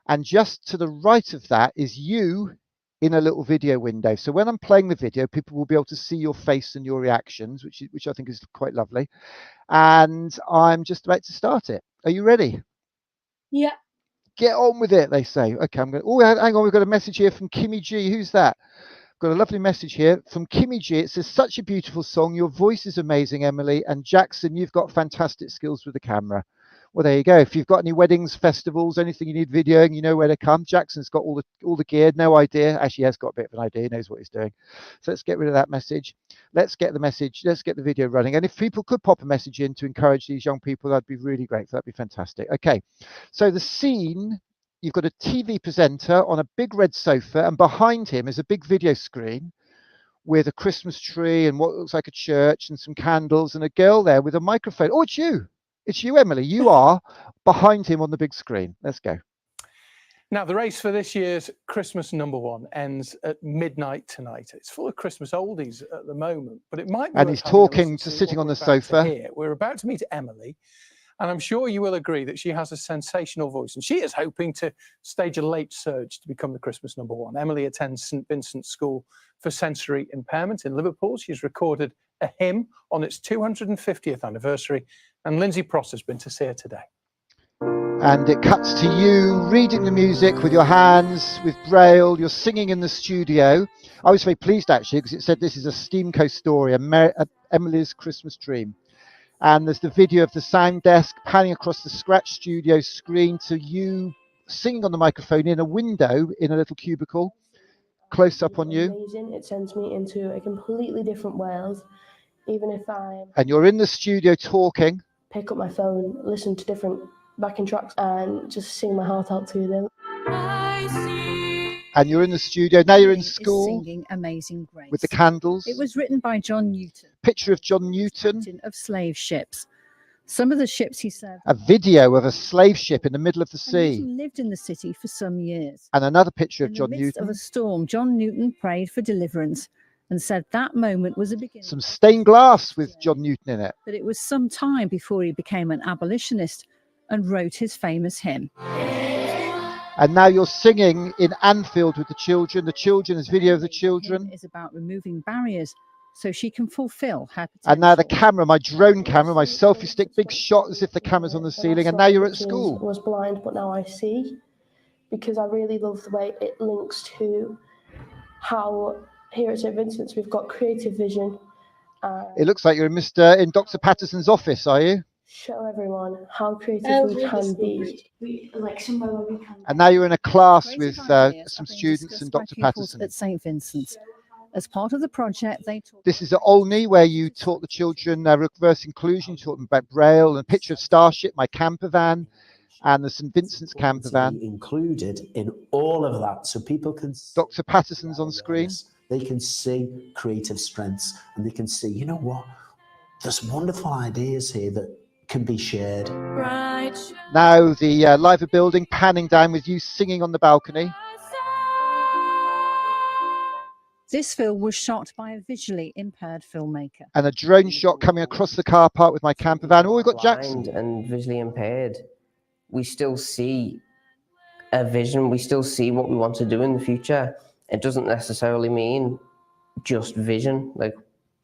And just to the right of that is you in a little video window. So when I'm playing the video, people will be able to see your face and your reactions, which I think is quite lovely. And I'm just about to start it. Are you ready? Yeah. Get on with it, they say. Okay, I'm going to... Oh, hang on. We've got a message here from Kimmy G. Who's that? Got a lovely message here from Kimmy G. It says, such a beautiful song. Your voice is amazing, Emily. And Jackson, you've got fantastic skills with the camera. Well, there you go. If you've got any weddings, festivals, anything you need videoing, you know where to come. Jackson's got all the gear, no idea. Actually, he has got a bit of an idea. He knows what he's doing. So let's get rid of that message. Let's get the message. Let's get the video running. And if people could pop a message in to encourage these young people, that'd be really great. That'd be fantastic. Okay. So the scene, you've got a TV presenter on a big red sofa, and behind him is a big video screen with a Christmas tree and what looks like a church and some candles and a girl there with a microphone. Oh, it's you. It's you, Emily. You are behind him on the big screen. Let's go. Now, the race for this year's Christmas #1 ends at midnight tonight. It's full of Christmas oldies at the moment, but it might be. And he's talking to sitting on the sofa. We're about to meet Emily, and I'm sure you will agree that she has a sensational voice, and she is hoping to stage a late surge to become the Christmas #1. Emily attends St Vincent's School for Sensory Impairment in Liverpool. She's recorded a hymn on its 250th anniversary, and Lindsay Pross has been to see her today. And it cuts to you reading the music with your hands, with Braille. You're singing in the studio. I was very pleased, actually, because it said this is a Steamco story, Emily's Christmas Dream. And there's the video of the sound desk panning across the Scratch Studio screen to you singing on the microphone in a window in a little cubicle. Close up on you. Amazing. It sends me into a completely different world, even if I... And you're in the studio talking. Pick up my phone, listen to different backing tracks and just sing my heart out to them. And you're in the studio. Now you're in school. Singing Amazing Grace. With the candles. It was written by John Newton. Picture of John Newton. Captain of slave ships. Some of the ships he served. A video of a slave ship in the middle of the sea. Newton lived in the city for some years. And another picture of John Newton. In the midst of a storm, John Newton prayed for deliverance and said that moment was a beginning. Some stained glass with John Newton in it. But it was some time before he became an abolitionist and wrote his famous hymn. And now you're singing in Anfield with the children. The children, there's video of the children. Is about removing barriers so she can fulfill her potential. And now the camera, my drone camera, my selfie stick, big shot as if the camera's on the ceiling. And now you're at school. I was blind, but now I see, because I really love the way it links to how here at St Vincent's we've got creative vision. It looks like you're in Dr. Patterson's office, are you? Show everyone how creative we can be. And now you're in a class with some students and Dr. Patterson. At St Vincent's. As part of the project, they taught... This is at Olney, where you taught the children reverse inclusion. You taught them about Braille, and a picture of Starship, my camper van, and the St Vincent's camper van. Included in all of that, so people can... Dr. Patterson's on screen. They can see creative strengths, and they can see, you know what? There's wonderful ideas here that can be shared. Now the Liver building panning down with you singing on the balcony. This film was shot by a visually impaired filmmaker. And a drone shot coming across the car park with my camper van. Oh, we've got Jackson. And visually impaired, we still see a vision. We still see what we want to do in the future. It doesn't necessarily mean just vision. Like,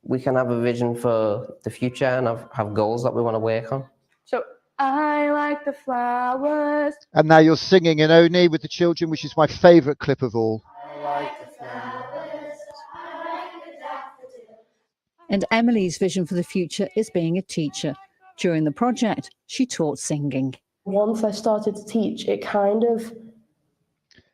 we can have a vision for the future and have goals that we want to work on. So I like the flowers. And now you're singing in Oni with the children, which is my favourite clip of all. I like the flowers. And Emily's vision for the future is being a teacher. During the project, she taught singing. Once I started to teach, it kind of...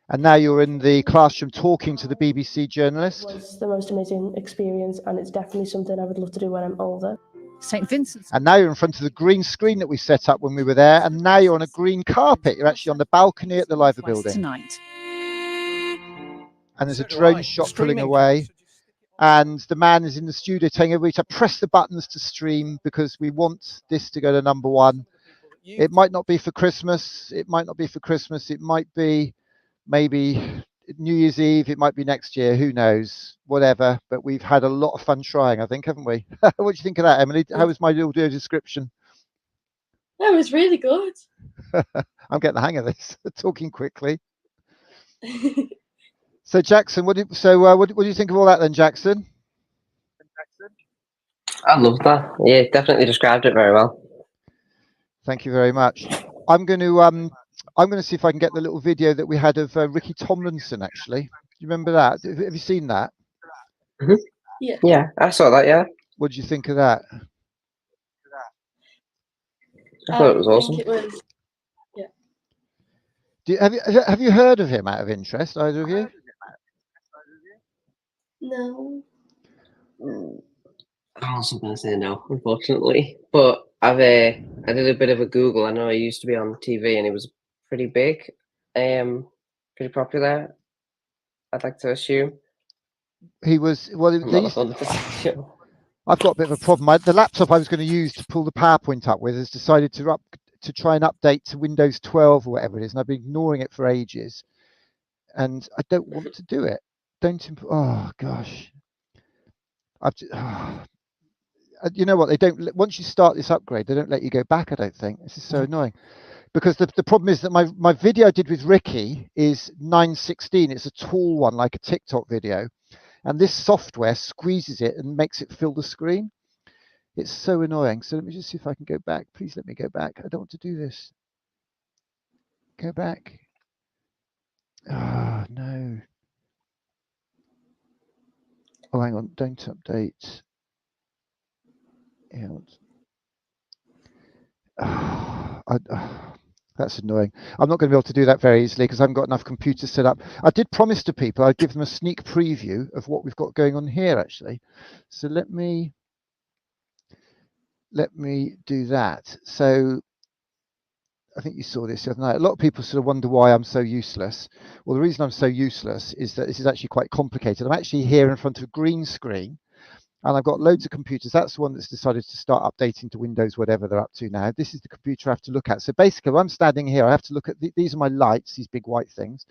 And now you're in the classroom talking to the BBC journalist. It was the most amazing experience, and it's definitely something I would love to do when I'm older. St. Vincent's. And now you're in front of the green screen that we set up when we were there, and now you're on a green carpet. You're actually on the balcony at the Liver building. Tonight. And there's a drone shot pulling away. And the man is in the studio telling everybody to press the buttons to stream because we want this to go to #1. It might not be for Christmas. It might not be for Christmas. It might be maybe New Year's Eve. It might be next year. Who knows? Whatever. But we've had a lot of fun trying, I think, haven't we? What do you think of that, Emily? How was my audio description? That was really good. I'm getting the hang of this. Talking quickly. So Jackson, what do you think of all that then, Jackson? I love that. Yeah, definitely described it very well. Thank you very much. I'm going to see if I can get the little video that we had of Ricky Tomlinson. Actually, do you remember that? Have you seen that? Mm-hmm. Yeah. Yeah, I saw that. Yeah. What did you think of that? I thought it was awesome. Have you heard of him out of interest, either of you? No. I'm also going to say no, unfortunately. But I did a bit of a Google. I know he used to be on TV and he was pretty big, pretty popular. I'd like to assume. He was I've got a bit of a problem. The laptop I was going to use to pull the PowerPoint up with has decided to try and update to Windows 12 or whatever it is, and I've been ignoring it for ages. And I don't want to do it. Oh gosh. You know what? They don't. Once you start this upgrade, they don't let you go back. I don't think. This is so annoying. Because the problem is that my video I did with Ricky is 9:16. It's a tall one, like a TikTok video. And this software squeezes it and makes it fill the screen. It's so annoying. So let me just see if I can go back. Please let me go back. I don't want to do this. Go back. Ah, no. Oh, hang on. Don't update. That's annoying. I'm not going to be able to do that very easily because I haven't got enough computers set up. I did promise to people I'd give them a sneak preview of what we've got going on here, actually. So let me do that. So I think you saw this the other night. A lot of people sort of wonder why I'm so useless. Well, the reason I'm so useless is that this is actually quite complicated. I'm actually here in front of a green screen. And I've got loads of computers. That's the one that's decided to start updating to Windows, whatever they're up to now. This is the computer I have to look at. So basically, when I'm standing here, I have to look at these are my lights, these big white things.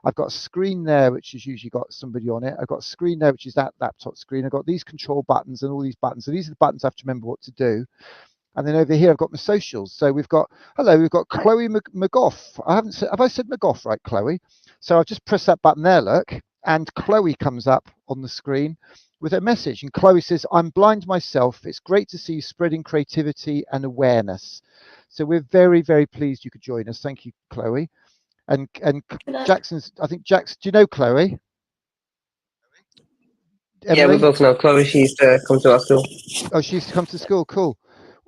I've got a screen there, which has usually got somebody on it. I've got a screen there, which is that laptop screen. I've got these control buttons and all these buttons. So these are the buttons I have to remember what to do. And then over here, I've got my socials. So we've got Chloe McGough. Have I said McGough right, Chloe? So I've just pressed that button there, look, and Chloe comes up on the screen with a message, and Chloe says, "I'm blind myself. It's great to see you spreading creativity and awareness." So we're very, very pleased you could join us. Thank you, Chloe. And Jackson's. I think Jackson. Do you know Chloe? Emily? Yeah, we both know Chloe. She used to come to our school. Oh, she used to come to school. Cool.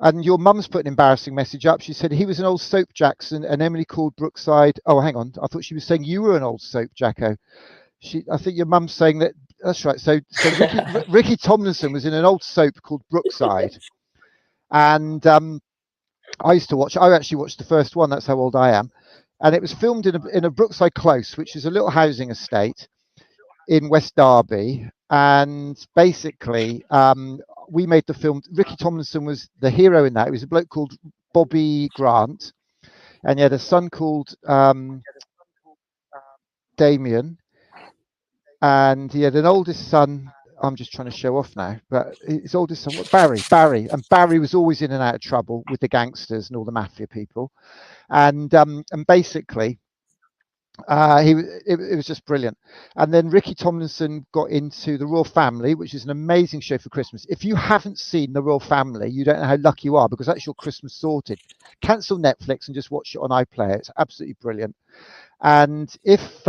And your mum's put an embarrassing message up. She said he was an old soap, Jackson, and Emily called Brookside. Oh, hang on. I thought she was saying you were an old soap, Jacko. I think your mum's saying that. That's right. So Ricky Tomlinson was in an old soap called Brookside, and I actually watched the first one. That's how old I am, and it was filmed in a Brookside Close, which is a little housing estate in West Derby. And basically, we made the film. Ricky Tomlinson was the hero in that. It was a bloke called Bobby Grant, and he had a son called Damien. And he had an oldest son. I'm just trying to show off now, but his oldest son, Barry, and Barry was always in and out of trouble with the gangsters and all the mafia people, and basically, it was just brilliant. And then Ricky Tomlinson got into The Royal Family, which is an amazing show for Christmas. If you haven't seen The Royal Family, you don't know how lucky you are, because that's your Christmas sorted. Cancel Netflix and just watch it on iPlayer. It's absolutely brilliant. And if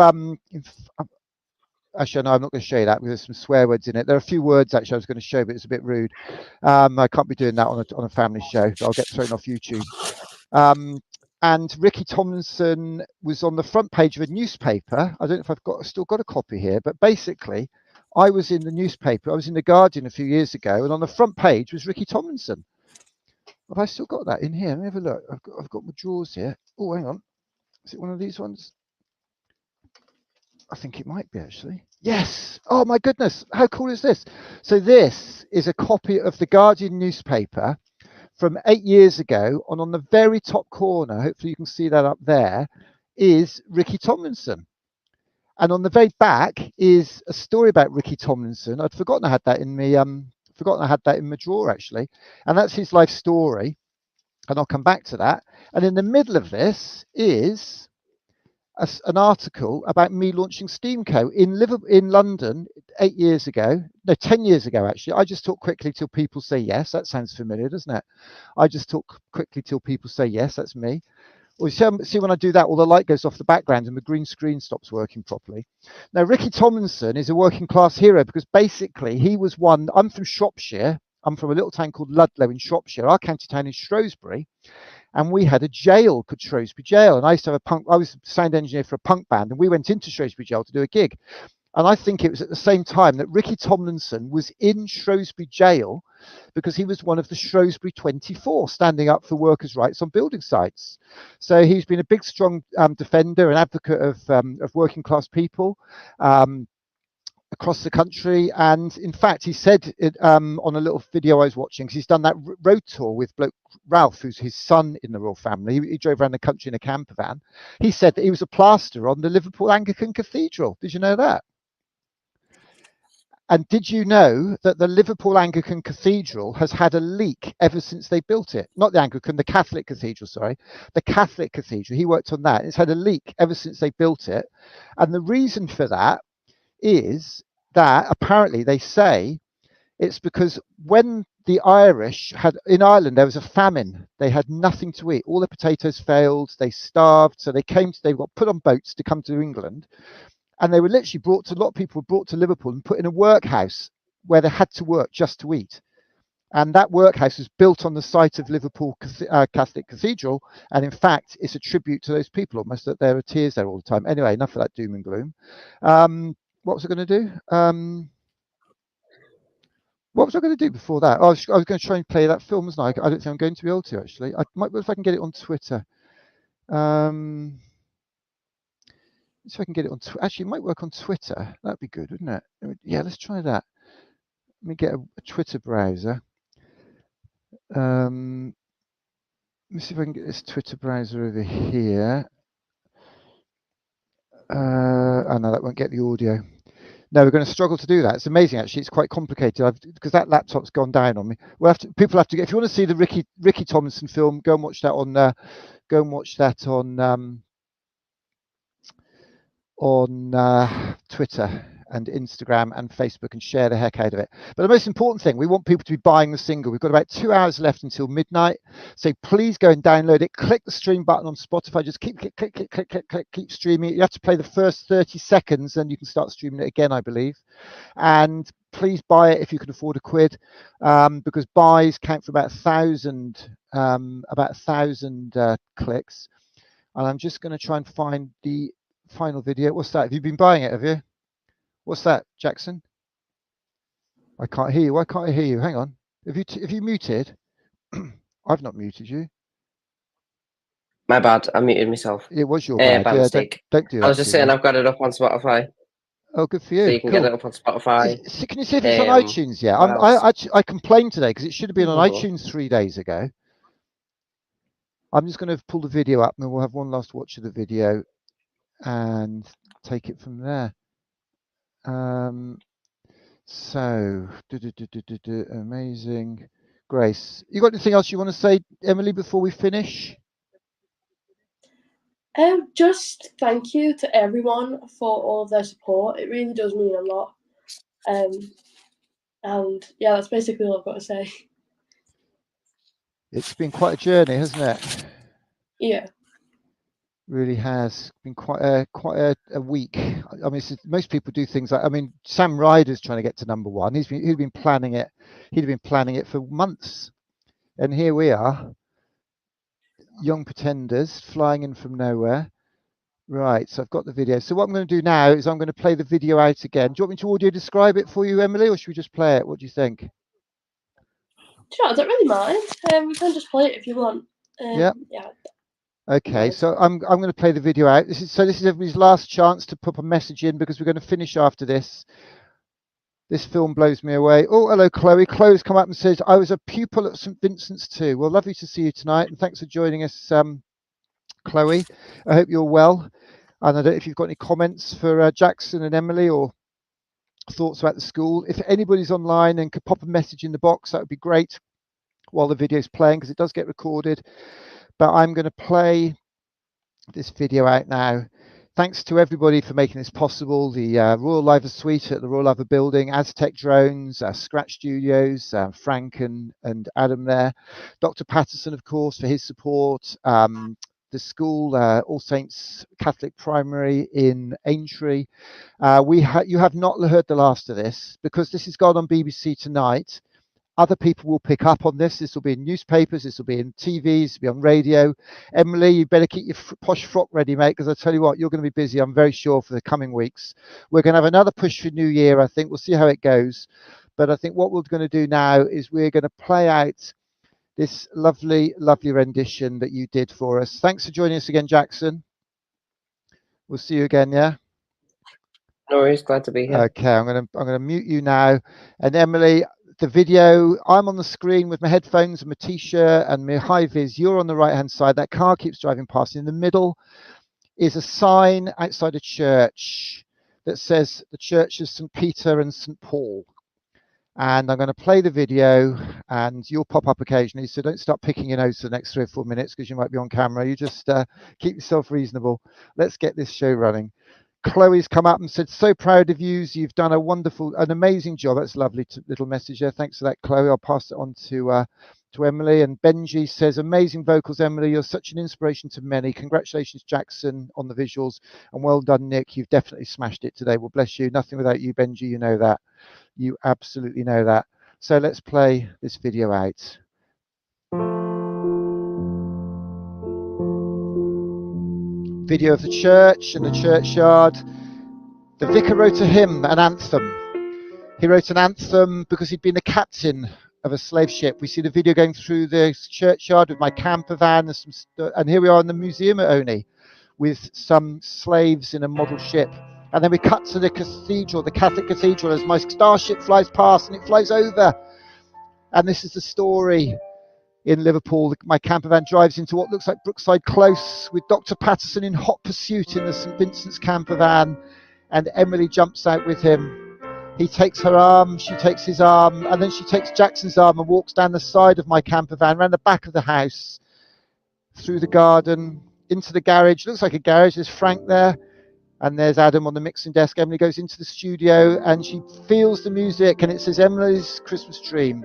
actually, no, I'm not going to show you that because there's some swear words in it. There are a few words actually I was going to show, but it's a bit rude. I can't be doing that on a family show. I'll get thrown off YouTube. and Ricky Tomlinson was on the front page of a newspaper. I don't know if I've still got a copy here, but basically, I was in the newspaper. I was in the Guardian a few years ago, and on the front page was Ricky Tomlinson. Have I still got that in here? Let me have a look. I've got my drawers here. Oh, hang on. Is it one of these ones? I think it might be, actually. Yes. Oh, my goodness. How cool is this? So this is a copy of the Guardian newspaper from 8 years ago. And on the very top corner, hopefully you can see that up there, is Ricky Tomlinson. And on the very back is a story about Ricky Tomlinson. I'd forgotten I had that in me. Forgotten I had that in my drawer, actually. And that's his life story. And I'll come back to that. And in the middle of this is an article about me launching Steamco in London 8 years ago. No, 10 years ago, actually. I just talk quickly till people say yes. That sounds familiar, doesn't it? I just talk quickly till people say yes. That's me. Well, see, when I do that, all the light goes off the background and the green screen stops working properly. Now, Ricky Tomlinson is a working class hero because basically he was one. I'm from Shropshire. I'm from a little town called Ludlow in Shropshire. Our county town is Shrewsbury. And we had a jail called Shrewsbury Jail. And I used to have I was sound engineer for a punk band, and we went into Shrewsbury Jail to do a gig. And I think it was at the same time that Ricky Tomlinson was in Shrewsbury Jail because he was one of the Shrewsbury 24 standing up for workers' rights on building sites. So he's been a big, strong defender and advocate of working class people across the country. And in fact, he said on a little video I was watching, because he's done that road tour with bloke Ralph, who's his son in the royal family. He drove around the country in a camper van. He said that he was a plasterer on the Liverpool Anglican Cathedral. Did you know that? And did you know that the Liverpool Anglican Cathedral has had a leak ever since they built it? Not the Anglican, the Catholic Cathedral, sorry. The Catholic Cathedral, he worked on that. It's had a leak ever since they built it. And the reason for that is that apparently they say it's because when the Irish in Ireland, there was a famine. They had nothing to eat. All the potatoes failed. They starved. So they got put on boats to come to England. And they were literally a lot of people were brought to Liverpool and put in a workhouse where they had to work just to eat. And that workhouse was built on the site of Liverpool Catholic Cathedral. And in fact, it's a tribute to those people almost, that there are tears there all the time. Anyway, enough of that doom and gloom. What was I going to do? What was I going to do before that? I was going to try and play that film, wasn't I? I don't think I'm going to be able to, actually. I might, if I can get it on Twitter. So I can get it on actually, it might work on Twitter. That'd be good, wouldn't it? Yeah, let's try that. Let me get a Twitter browser. Let me see if I can get this Twitter browser over here. Oh no, that won't get the audio. No, we're going to struggle to do that. It's amazing, actually. It's quite complicated because that laptop's gone down on me. People have to get. If you want to see the Ricky Tomlinson film, go and watch that on. Twitter and Instagram and Facebook, and share the heck out of it. But the most important thing, we want people to be buying the single. We've got about 2 hours left until midnight, so please go and download it. Click the stream button on Spotify. Just keep streaming it. You have to play the first 30 seconds, then you can start streaming it again, I believe. And please buy it if you can afford £1, because buys count for about 1,000 clicks. And I'm just going to try and find the final video. What's that? Have you been buying it? Have you? What's that, Jackson? I can't hear you. Why can't I hear you? Hang on. Have you muted? I've not muted you. My bad. I muted myself. It was your bad. By mistake. Don't do that. I was just saying I've got it up on Spotify. Oh, good for you. So you can get it up on Spotify. Can you see if it's on iTunes yet? I complained today because it should have been on iTunes 3 days ago. I'm just going to pull the video up, and then we'll have one last watch of the video and take it from there. So amazing. Grace, you got anything else you want to say, Emily, before we finish? Just thank you to everyone for all of their support. It really does mean a lot. And yeah, that's basically all I've got to say. It's been quite a journey, hasn't it? Yeah. Really has been quite a week. I mean, most people do things like, I mean, Sam Ryder's trying to get to #1. He'd been planning it. He'd been planning it for months, and here we are. Young Pretenders, Flying In From Nowhere. Right, so I've got the video. So what I'm going to do now is I'm going to play the video out again. Do you want me to audio describe it for you, Emily, or should we just play it? What do you think? Sure, I don't really mind. We can just play it if you want. Yeah. Yeah. Okay, so I'm going to play the video out. This is everybody's last chance to put a message in because we're going to finish after this. This film blows me away. Oh, hello, Chloe. Chloe's come up and says, I was a pupil at St. Vincent's too. Well, lovely to see you tonight, and thanks for joining us, Chloe. I hope you're well. And I don't know if you've got any comments for Jackson and Emily or thoughts about the school. If anybody's online and could pop a message in the box, that would be great while the video's playing, because it does get recorded. But I'm going to play this video out now. Thanks to everybody for making this possible. The Royal Liver Suite at the Royal Liver Building, Aztec Drones, Scratch Studios, Frank and Adam there. Dr. Patterson, of course, for his support. The school, All Saints Catholic Primary in Aintree. You have not heard the last of this because this has gone on BBC tonight. Other people will pick up on this. This will be in newspapers. This will be in TVs. This will be on radio. Emily, you better keep your posh frock ready, mate, because I tell you what, you're going to be busy, I'm very sure, for the coming weeks. We're going to have another push for New Year, I think. We'll see how it goes. But I think what we're going to do now is we're going to play out this lovely, lovely rendition that you did for us. Thanks for joining us again, Jackson. We'll see you again, yeah? No worries, glad to be here. Okay, I'm gonna mute you now. And Emily, the video, I'm on the screen with my headphones and my t-shirt and my high vis. You're on the right hand side. That car keeps driving past. In the middle is a sign outside a church that says the Church of St. Peter and St. Paul. And I'm going to play the video and you'll pop up occasionally. So don't start picking your nose for the next 3 or 4 minutes because you might be on camera. You just keep yourself reasonable. Let's get this show running. Chloe's come up and said, so proud of you. You've done an amazing job. That's a lovely little message there. Thanks for that, Chloe. I'll pass it on to Emily. And Benji says, amazing vocals, Emily. You're such an inspiration to many. Congratulations, Jackson, on the visuals. And well done, Nick. You've definitely smashed it today. Well, bless you. Nothing without you, Benji. You know that. You absolutely know that. So let's play this video out. Video of the church and the churchyard. The vicar wrote a hymn, an anthem. He wrote an anthem because he'd been the captain of a slave ship. We see the video going through the churchyard with my camper van, and here we are in the museum at Oni with some slaves in a model ship. And then we cut to the cathedral, the Catholic cathedral, as my starship flies past and it flies over. And this is the story. In Liverpool, my camper van drives into what looks like Brookside Close with Dr. Patterson in hot pursuit in the St. Vincent's camper van, and Emily jumps out with him. He takes her arm, she takes his arm, and then she takes Jackson's arm and walks down the side of my camper van, around the back of the house, through the garden, into the garage. Looks like a garage. There's Frank there, and there's Adam on the mixing desk. Emily goes into the studio, and she feels the music, and it says Emily's Christmas Dream.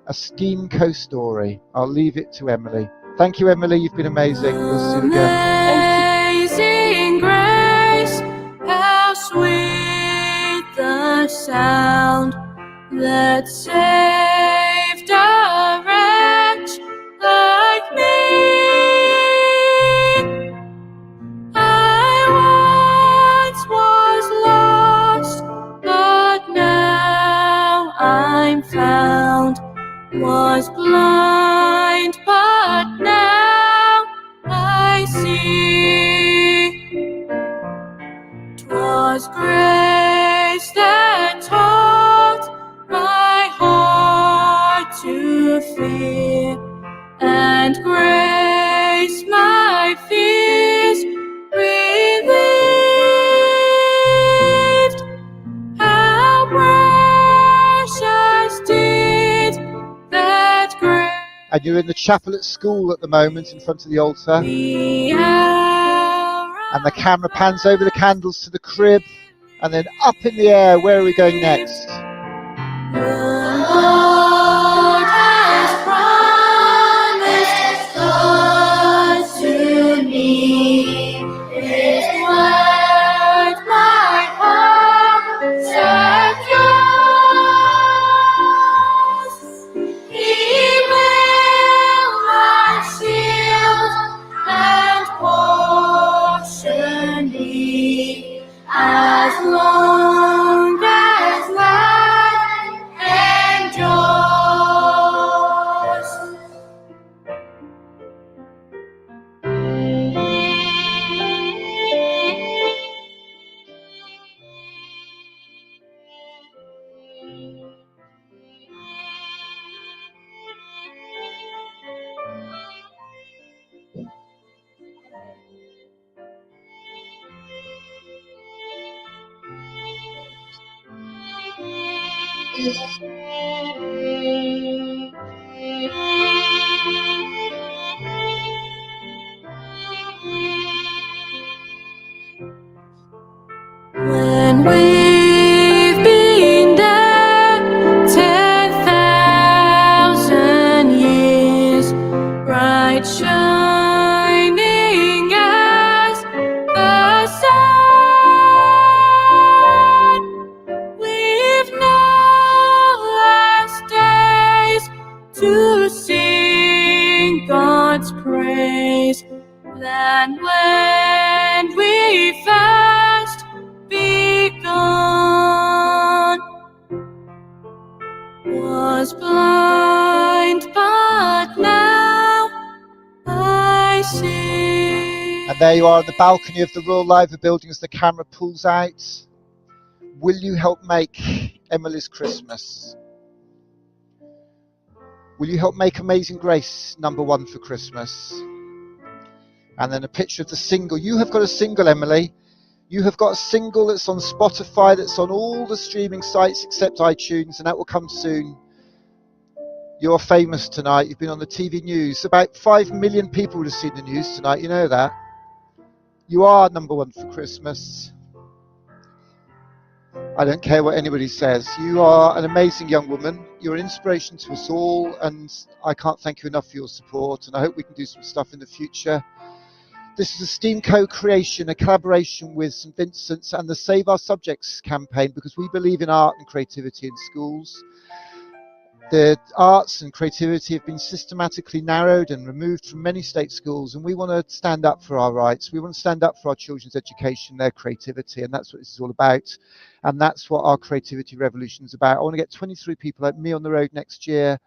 A Steam Coast story. I'll leave it to Emily. Thank you, Emily. You've been amazing. We'll see you again. Amazing grace, how sweet the sound that saved a wretch like me. I once was lost, but now I'm found. Was blind, but now I see. 'Twas grace that taught my heart to fear, and grace my fears relieved. How precious did that grace. And you're in the chapel at school at the moment in front of the altar. And the camera pans over the candles to the crib and then up in the air. Where are we going next? The Lord has promised God to me. His word my heart secures. He will my shield When we've been there 10,000 years, bright shining as the sun, we've no less days to sing God's praise than when we first begun. Was blind, but now I see. And there you are on the balcony of the Royal Liver building as the camera pulls out. Will you help make Emily's Christmas? Will you help make Amazing Grace #1 for Christmas? And then a picture of the single. You have got a single, Emily. You have got a single that's on Spotify, that's on all the streaming sites except iTunes, and that will come soon. You're famous tonight. You've been on the TV news. About 5 million people would have seen the news tonight. You know that. You are #1 for Christmas. I don't care what anybody says. You are an amazing young woman. You're an inspiration to us all, and I can't thank you enough for your support, and I hope we can do some stuff in the future. This is a STEAM co-creation, a collaboration with St Vincent's and the Save Our Subjects campaign, because we believe in art and creativity in schools. The arts and creativity have been systematically narrowed and removed from many state schools, and we want to stand up for our rights. We want to stand up for our children's education, their creativity, and that's what this is all about. And that's what our creativity revolution is about. I want to get 23 people like me on the road next year,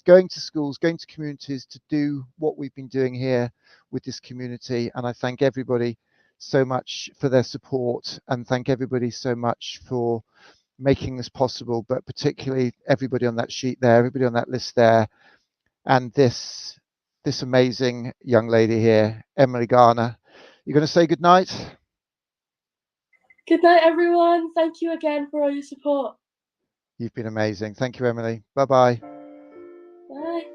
going to schools, going to communities to do what we've been doing here with this community. And I thank everybody so much for their support, and thank everybody so much for making this possible, but particularly everybody on that sheet there, everybody on that list there, and this amazing young lady here, Emily Garner. You're going to say good night? Good night, everyone. Thank you again for all your support. You've been amazing. Thank you, Emily. Bye-bye. Bye.